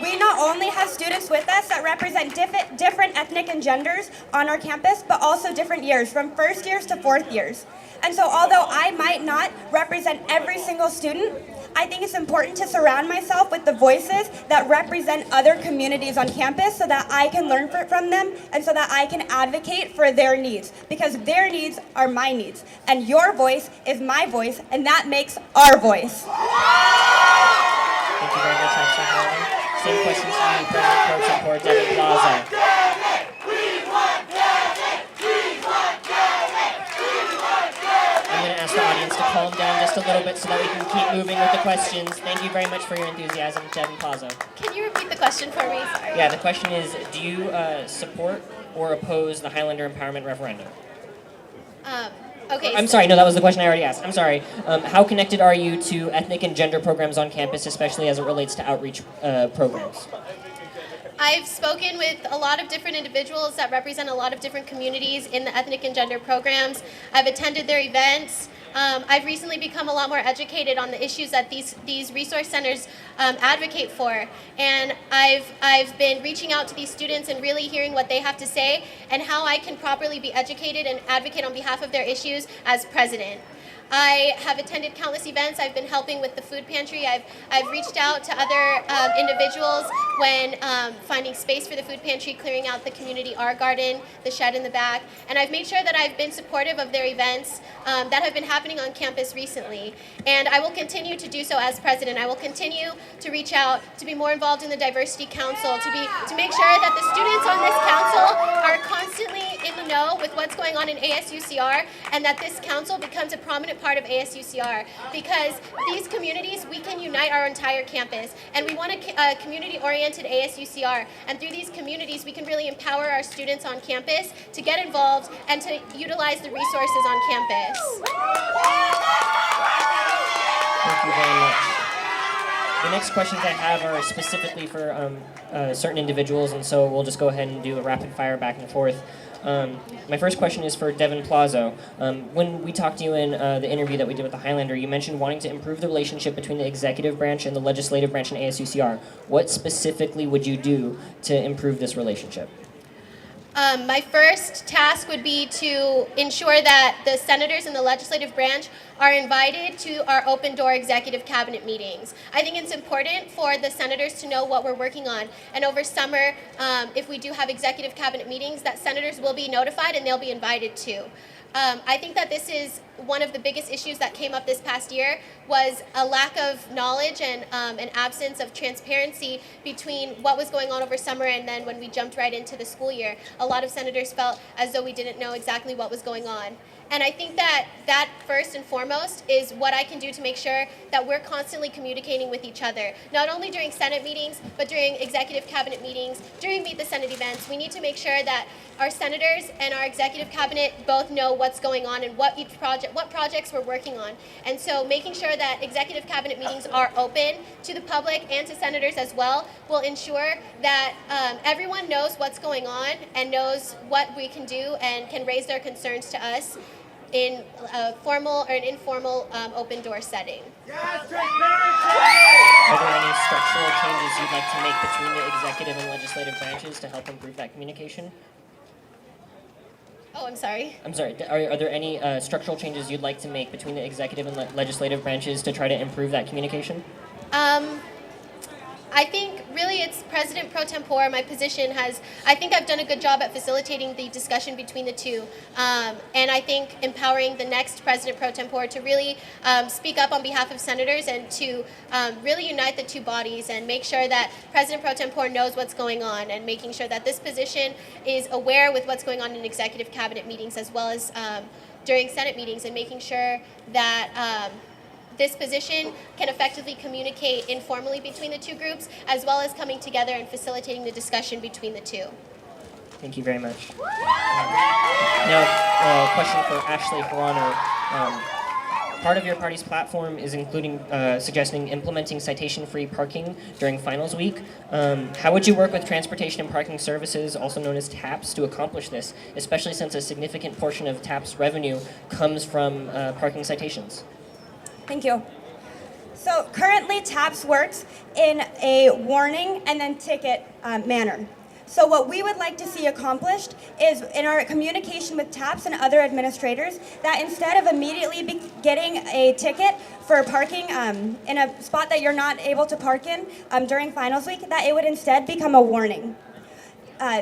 We not only have students with us that represent different ethnic and genders on our campus, but also different years, from first years to fourth years. And so although I might not represent every single student, I think it's important to surround myself with the voices that represent other communities on campus so that I can learn from them and so that I can advocate for their needs, because their needs are my needs. And your voice is my voice, and that makes our voice. Thank you very much, Ashley Harano. Same question to you, President Pro Tempore Devin Plaza. I'm going to ask the audience to calm down just a little bit so that we can keep moving with the questions. Thank you very much for your enthusiasm, Devin Plaza. Can you repeat the question for me? Sorry. Yeah, the question is, do you support or oppose the Highlander Empowerment Referendum? Okay. I'm sorry, no, that was the question I already asked. I'm sorry. How connected are you to ethnic and gender programs on campus, especially as it relates to outreach programs? I've spoken with a lot of different individuals that represent a lot of different communities in the ethnic and gender programs. I've attended their events. I've recently become a lot more educated on the issues that these resource centers advocate for. And I've been reaching out to these students and really hearing what they have to say and how I can properly be educated and advocate on behalf of their issues as president. I have attended countless events. I've been helping with the food pantry. I've reached out to other individuals when finding space for the food pantry, clearing out the community art garden, the shed in the back, and I've made sure that I've been supportive of their events that have been happening on campus recently. And I will continue to do so as president. I will continue to reach out, to be more involved in the diversity council, to make sure that the students on this council are constantly in the know with what's going on in ASUCR, and that this council becomes a prominent part of ASUCR, because these communities, we can unite our entire campus, and we want a community-oriented ASUCR, and through these communities we can really empower our students on campus to get involved and to utilize the resources on campus. Thank you very much. The next questions I have are specifically for certain individuals, and so we'll just go ahead and do a rapid fire back and forth. My first question is for Devin Plazo. When we talked to you in the interview that we did with the Highlander, you mentioned wanting to improve the relationship between the executive branch and the legislative branch in ASUCR. What specifically would you do to improve this relationship? My first task would be to ensure that the senators in the legislative branch are invited to our open door executive cabinet meetings. I think it's important for the senators to know what we're working on. And over summer, if we do have executive cabinet meetings, that senators will be notified and they'll be invited to. I think that this is one of the biggest issues that came up this past year, was a lack of knowledge and an absence of transparency between what was going on over summer and then when we jumped right into the school year. A lot of senators felt as though we didn't know exactly what was going on. And I think that first and foremost is what I can do to make sure that we're constantly communicating with each other. Not only during Senate meetings, but during executive cabinet meetings, during Meet the Senate events. We need to make sure that our senators and our executive cabinet both know what's going on and what projects we're working on. And so making sure that executive cabinet meetings are open to the public and to senators as well will ensure that everyone knows what's going on and knows what we can do and can raise their concerns to us. in a formal or an informal open door setting. Are there any structural changes you'd like to make between the executive and legislative branches to help improve that communication? Oh, I'm sorry. I'm sorry, are there any structural changes you'd like to make between the executive and legislative branches to try to improve that communication? I think really it's President Pro Tempore. My position I think I've done a good job at facilitating the discussion between the two. And I think empowering the next President Pro Tempore to really speak up on behalf of senators and to really unite the two bodies and make sure that President Pro Tempore knows what's going on and making sure that this position is aware with what's going on in executive cabinet meetings as well as during Senate meetings and making sure that this position can effectively communicate informally between the two groups, as well as coming together and facilitating the discussion between the two. Thank you very much. Now, a question for Ashley Harano. Part of your party's platform is including suggesting implementing citation-free parking during finals week. How would you work with Transportation and Parking Services, also known as TAPS, to accomplish this, especially since a significant portion of TAPS revenue comes from parking citations? Thank you. So currently TAPS works in a warning and then ticket manner. So what we would like to see accomplished is in our communication with TAPS and other administrators that instead of immediately getting a ticket for parking in a spot that you're not able to park in during finals week, that it would instead become a warning.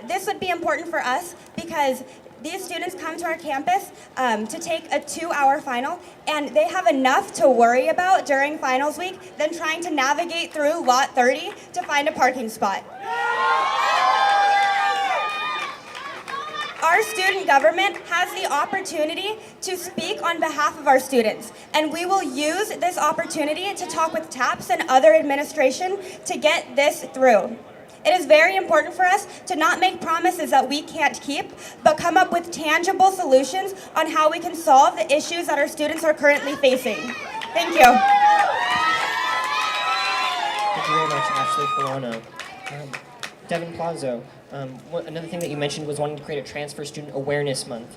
This would be important for us because these students come to our campus to take a 2-hour final, and they have enough to worry about during finals week than trying to navigate through lot 30 to find a parking spot. Our student government has the opportunity to speak on behalf of our students, and we will use this opportunity to talk with TAPS and other administration to get this through. It is very important for us to not make promises that we can't keep, but come up with tangible solutions on how we can solve the issues that our students are currently facing. Thank you. Thank you very much, Ashley Harano. Devin, Plazo, another thing that you mentioned was wanting to create a Transfer Student Awareness Month.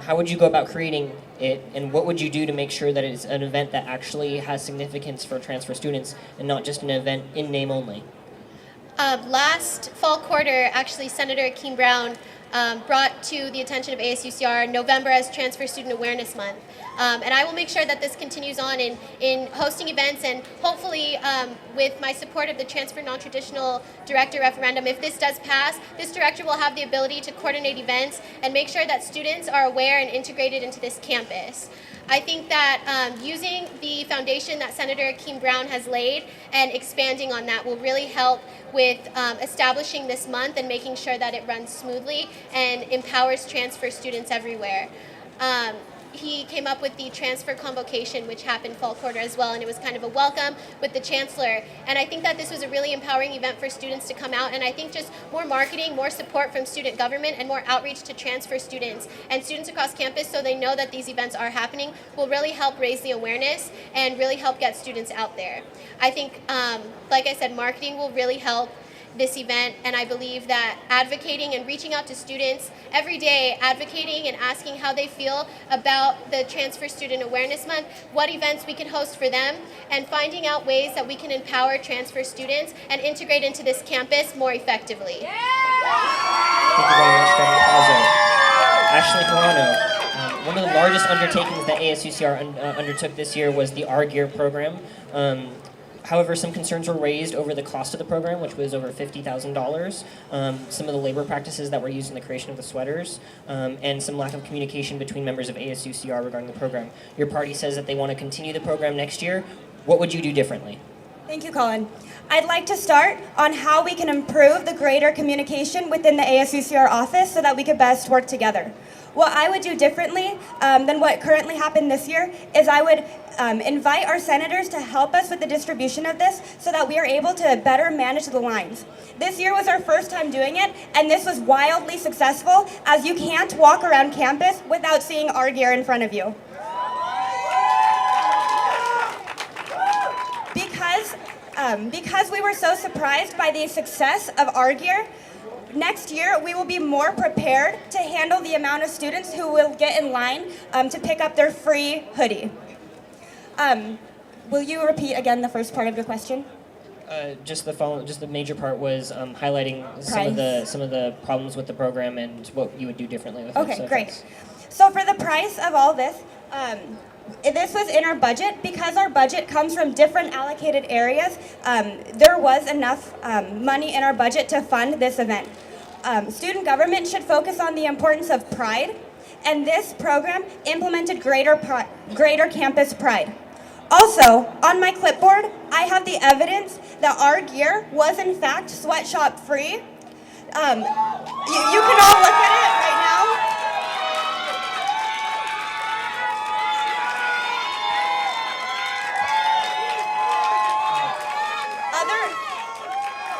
How would you go about creating it, and what would you do to make sure that it's an event that actually has significance for transfer students and not just an event in name only? Last fall quarter, actually, Senator Akeem Brown brought to the attention of ASUCR November as Transfer Student Awareness Month. And I will make sure that this continues on in hosting events and hopefully with my support of the Transfer Non-Traditional Director referendum, if this does pass, this director will have the ability to coordinate events and make sure that students are aware and integrated into this campus. I think that using the foundation that Senator Akeem Brown has laid and expanding on that will really help with establishing this month and making sure that it runs smoothly and empowers transfer students everywhere. He came up with the transfer convocation, which happened fall quarter as well, and it was kind of a welcome with the chancellor. And I think that this was a really empowering event for students to come out, and I think just more marketing, more support from student government, and more outreach to transfer students and students across campus so they know that these events are happening will really help raise the awareness and really help get students out there. I think, like I said, marketing will really help this event, and I believe that advocating and reaching out to students every day, advocating and asking how they feel about the Transfer Student Awareness Month, what events we can host for them, and finding out ways that we can empower transfer students and integrate into this campus more effectively. Thank you very much, Devin Plazo. Ashley Harano, one of the largest undertakings that ASUCR undertook this year was the Our Gear program. However, some concerns were raised over the cost of the program, which was over $50,000, some of the labor practices that were used in the creation of the sweaters, and some lack of communication between members of ASUCR regarding the program. Your party says that they want to continue the program next year. What would you do differently? Thank you, Colin. I'd like to start on how we can improve the greater communication within the ASUCR office so that we could best work together. What I would do differently than what currently happened this year is I would invite our senators to help us with the distribution of this so that we are able to better manage the lines. This year was our first time doing it, and this was wildly successful as you can't walk around campus without seeing Our Gear in front of you. Because we were so surprised by the success of Our Gear, Next year, we will be more prepared to handle the amount of students who will get in line to pick up their free hoodie. Will you repeat again the first part of your question? Just the major part was highlighting some of the problems with the program and what you would do differently with it. Okay, So great. thanks. So for the price of all this, this was in our budget. Because our budget comes from different allocated areas, there was enough money in our budget to fund this event. Student government should focus on the importance of pride, and this program implemented greater campus pride. Also, on my clipboard, I have the evidence that our gear was in fact sweatshop free. You can all look at it right now.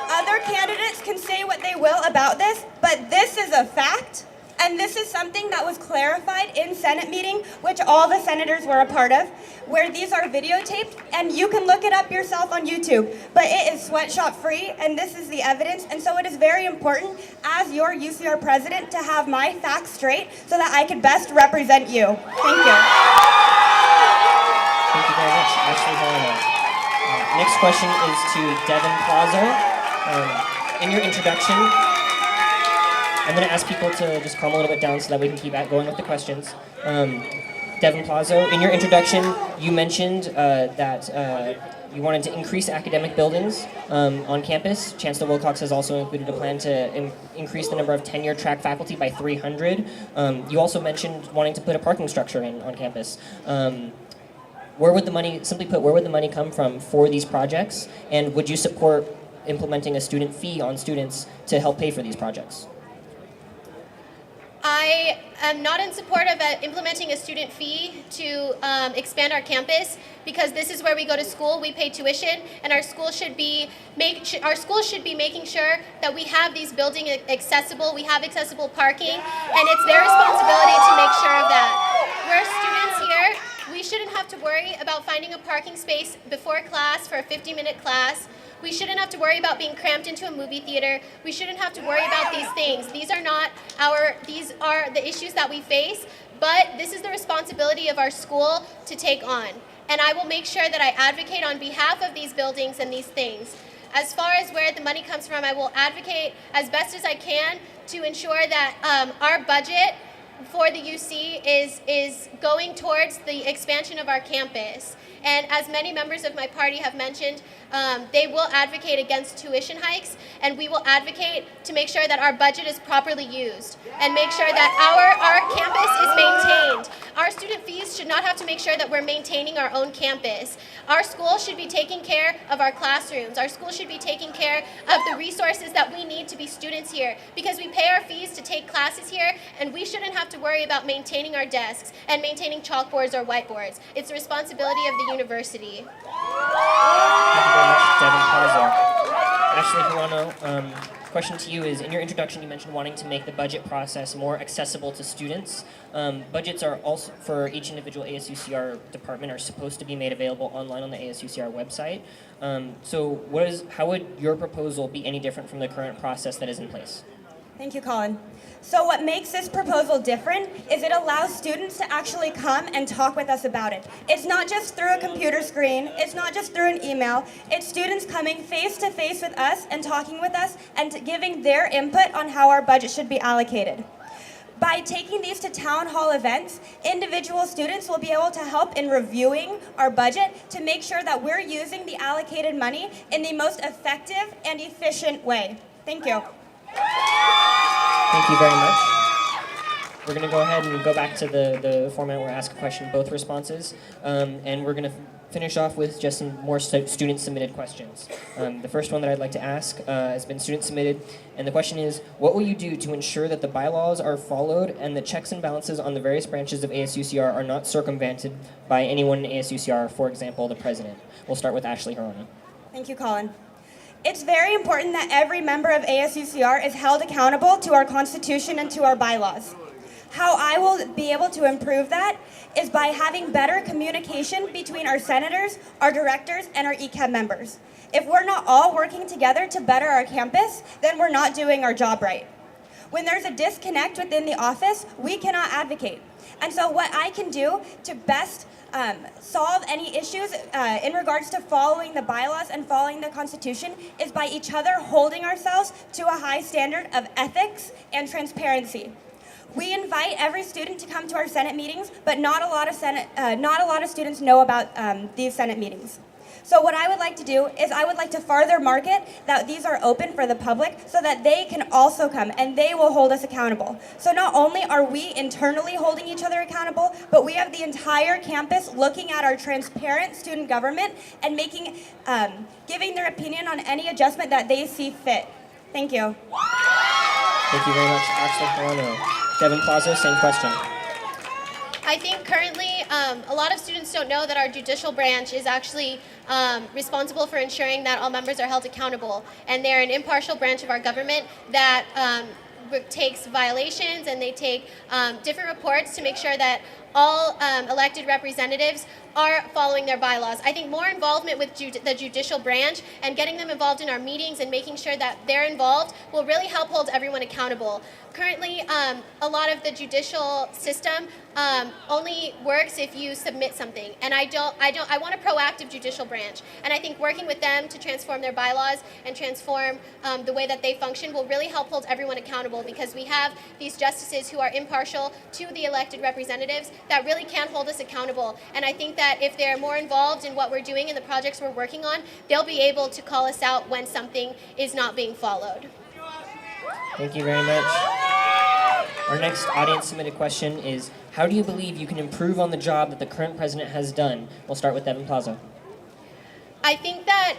Other candidates can say what they will about this, but this is a fact, and this is something that was clarified in Senate meeting, which all the senators were a part of, where these are videotaped, and you can look it up yourself on YouTube, but it is sweatshop free, and this is the evidence, and so it is very important as your UCR president to have my facts straight so that I could best represent you. Thank you. Thank you very much, Ashley Harano. Next question is to Devin Plazo. In your introduction, I'm going to ask people to just calm a little bit down so that we can keep going with the questions. Devin Plazo, in your introduction, you mentioned that you wanted to increase academic buildings on campus. Chancellor Wilcox has also included a plan to increase the number of tenure track faculty by 300. You also mentioned wanting to put a parking structure in on campus. Where would the money come from for these projects? And would you support implementing a student fee on students to help pay for these projects? I am not in support of implementing a student fee to expand our campus, because this is where we go to school, we pay tuition, and our school should be making sure that we have these buildings accessible, we have accessible parking, and it's their responsibility to make sure of that. We're students here, we shouldn't have to worry about finding a parking space before class for a 50-minute class. We shouldn't have to worry about being cramped into a movie theater. We shouldn't have to worry about these things. These are the issues that we face, but this is the responsibility of our school to take on. And I will make sure that I advocate on behalf of these buildings and these things. As far as where the money comes from, I will advocate as best as I can to ensure that our budget for the UC is going towards the expansion of our campus. And as many members of my party have mentioned, they will advocate against tuition hikes, and we will advocate to make sure that our budget is properly used and make sure that our campus is maintained. Our student fees should not have to make sure that we're maintaining our own campus. Our school should be taking care of our classrooms. Our school should be taking care of the resources that we need to be students here, because we pay our fees to take classes here, and we shouldn't have to worry about maintaining our desks and maintaining chalkboards or whiteboards. It's the responsibility of the university. Thank you very much, Devin Plazo. Ashley Harano, question to you is, in your introduction you mentioned wanting to make the budget process more accessible to students. Budgets are also, for each individual ASUCR department, are supposed to be made available online on the ASUCR website. So how would your proposal be any different from the current process that is in place? Thank you, Colin. So what makes this proposal different is it allows students to actually come and talk with us about it. It's not just through a computer screen, it's not just through an email, it's students coming face to face with us and talking with us and giving their input on how our budget should be allocated. By taking these to town hall events, individual students will be able to help in reviewing our budget to make sure that we're using the allocated money in the most effective and efficient way. Thank you. Thank you very much. We're going to go ahead and go back to the format where ask a question, both responses, and we're going to finish off with just some more student-submitted questions. The first one that I'd like to ask has been student-submitted, and the question is, what will you do to ensure that the bylaws are followed and the checks and balances on the various branches of ASUCR are not circumvented by anyone in ASUCR, for example, the president? We'll start with Ashley Harano. Thank you, Colin. It's very important that every member of ASUCR is held accountable to our Constitution and to our bylaws. How I will be able to improve that is by having better communication between our senators, our directors, and our ECAB members. If we're not all working together to better our campus, then we're not doing our job right. When there's a disconnect within the office, we cannot advocate. And so what I can do to best solve any issues in regards to following the bylaws and following the Constitution is by each other holding ourselves to a high standard of ethics and transparency. We invite every student to come to our Senate meetings, but not a lot of students know about these Senate meetings. So what I would like to do is I would like to further market that these are open for the public so that they can also come and they will hold us accountable. So not only are we internally holding each other accountable, but we have the entire campus looking at our transparent student government and giving their opinion on any adjustment that they see fit. Thank you. Thank you very much, Ashley Harano. Devin Plazo, same question. I think currently a lot of students don't know that our judicial branch is actually responsible for ensuring that all members are held accountable. And they're an impartial branch of our government that takes violations and they take different reports to make sure that all elected representatives are following their bylaws. I think more involvement with the judicial branch and getting them involved in our meetings and making sure that they're involved will really help hold everyone accountable. Currently, a lot of the judicial system only works if you submit something, and I want a proactive judicial branch, and I think working with them to transform their bylaws and transform the way that they function will really help hold everyone accountable, because we have these justices who are impartial to the elected representatives that really can hold us accountable, and I think that if they're more involved in what we're doing and the projects we're working on, they'll be able to call us out when something is not being followed. Thank you very much. Our next audience submitted question is, how do you believe you can improve on the job that the current president has done? We'll start with Devin Plazo. I think that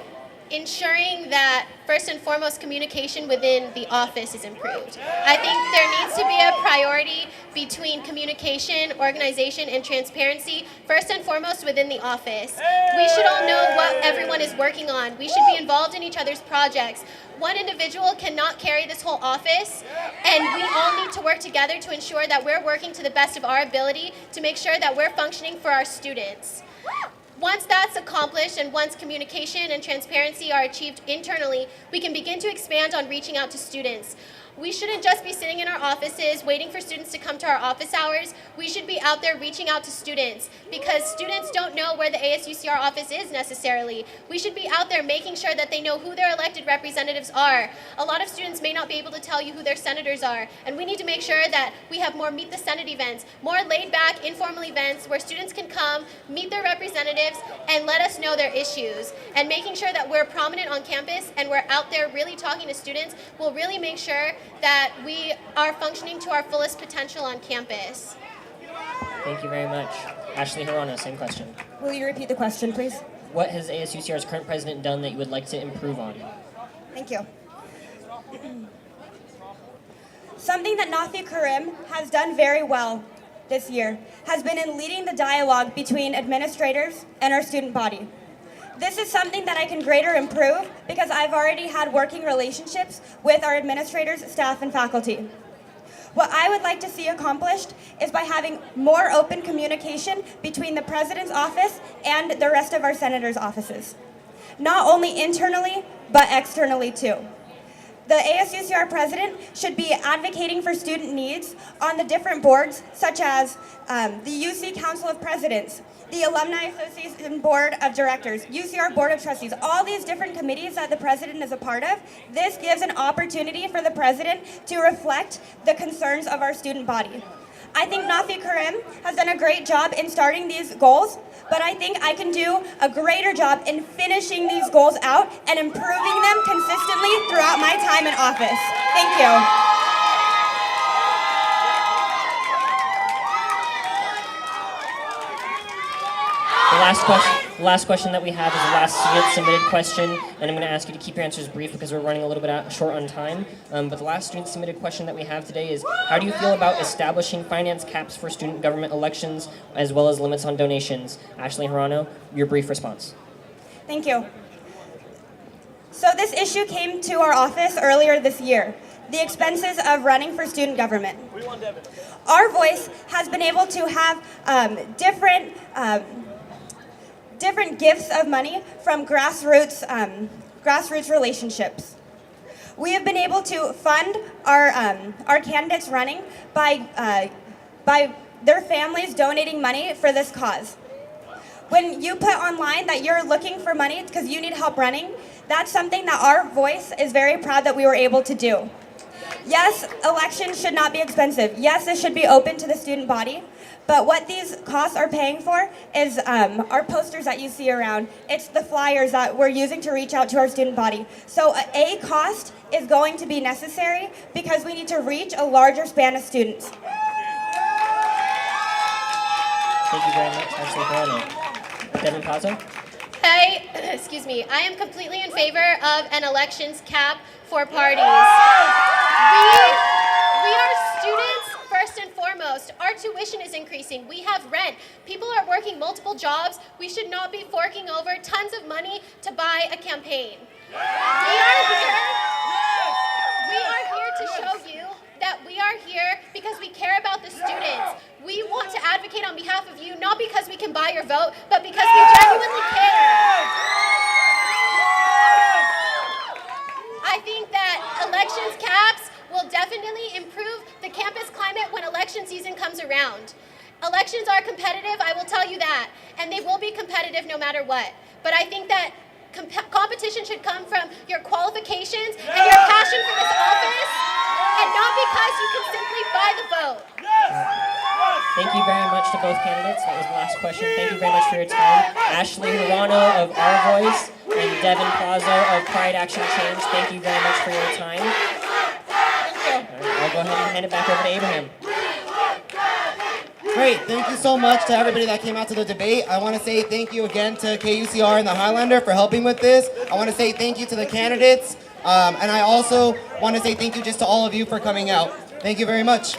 ensuring that first and foremost communication within the office is improved. I think there needs to be a priority between communication, organization, and transparency, first and foremost within the office. We should all know what everyone is working on. We should be involved in each other's projects. One individual cannot carry this whole office, and we all need to work together to ensure that we're working to the best of our ability to make sure that we're functioning for our students. Once that's accomplished and once communication and transparency are achieved internally, we can begin to expand on reaching out to students. We shouldn't just be sitting in our offices waiting for students to come to our office hours. We should be out there reaching out to students, because students don't know where the ASUCR office is necessarily. We should be out there making sure that they know who their elected representatives are. A lot of students may not be able to tell you who their senators are, and we need to make sure that we have more Meet the Senate events, more laid-back, informal events where students can come, meet their representatives, and let us know their issues. And making sure that we're prominent on campus and we're out there really talking to students will really make sure that we are functioning to our fullest potential on campus. Thank you very much. Ashley Harano, same question. Will you repeat the question, please? What has ASUCR's current president done that you would like to improve on? Thank you. Something that Nafi Karim has done very well this year has been in leading the dialogue between administrators and our student body. This is something that I can greater improve because I've already had working relationships with our administrators, staff, and faculty. What I would like to see accomplished is by having more open communication between the president's office and the rest of our senators' offices. Not only internally, but externally too. The ASUCR president should be advocating for student needs on the different boards, such as the UC Council of Presidents, the Alumni Association Board of Directors, UCR Board of Trustees, all these different committees that the president is a part of. This gives an opportunity for the president to reflect the concerns of our student body. I think Nafi Karim has done a great job in starting these goals, but I think I can do a greater job in finishing these goals out and improving them consistently throughout my time in office. Thank you. The last question that we have is the last student submitted question, and I'm going to ask you to keep your answers brief because we're running a little bit short on time. But the last student submitted question that we have today is, how do you feel about establishing finance caps for student government elections as well as limits on donations? Ashley Harano, your brief response. Thank you. So this issue came to our office earlier this year, the expenses of running for student government. Our voice has been able to have different different gifts of money from grassroots relationships. We have been able to fund our candidates running by their families donating money for this cause. When you put online that you're looking for money because you need help running, that's something that our voice is very proud that we were able to do. Yes, elections should not be expensive. Yes, it should be open to the student body. But what these costs are paying for is our posters that you see around. It's the flyers that we're using to reach out to our student body. So a cost is going to be necessary because we need to reach a larger span of students. Thank you very much, Councilor Harano. Devin Plazo? Hi, excuse me. I am completely in favor of an elections cap for parties. We are students first and foremost. Our tuition is increasing. We have rent. People are working multiple jobs. We should not be forking over tons of money to buy a campaign. We are here to show you that we are here because we care about the students. We want to advocate on behalf of you, not because we can buy your vote, but because we genuinely care. I think that elections caps will definitely improve the campus climate when election season comes around. Elections are competitive, I will tell you that, and they will be competitive no matter what. But I think that competition should come from your qualifications and your passion for this office, and not because you can simply buy the vote. Thank you very much to both candidates. That was the last question. Thank you very much for your time. Ashley Harano of Our Voice and Devin Plazo of Pride Action Change, thank you very much for your time. I'll go ahead and hand it back over to Abraham. Great, thank you so much to everybody that came out to the debate. I want to say thank you again to KUCR and the Highlander for helping with this. I want to say thank you to the candidates, and I also want to say thank you just to all of you for coming out. Thank you very much.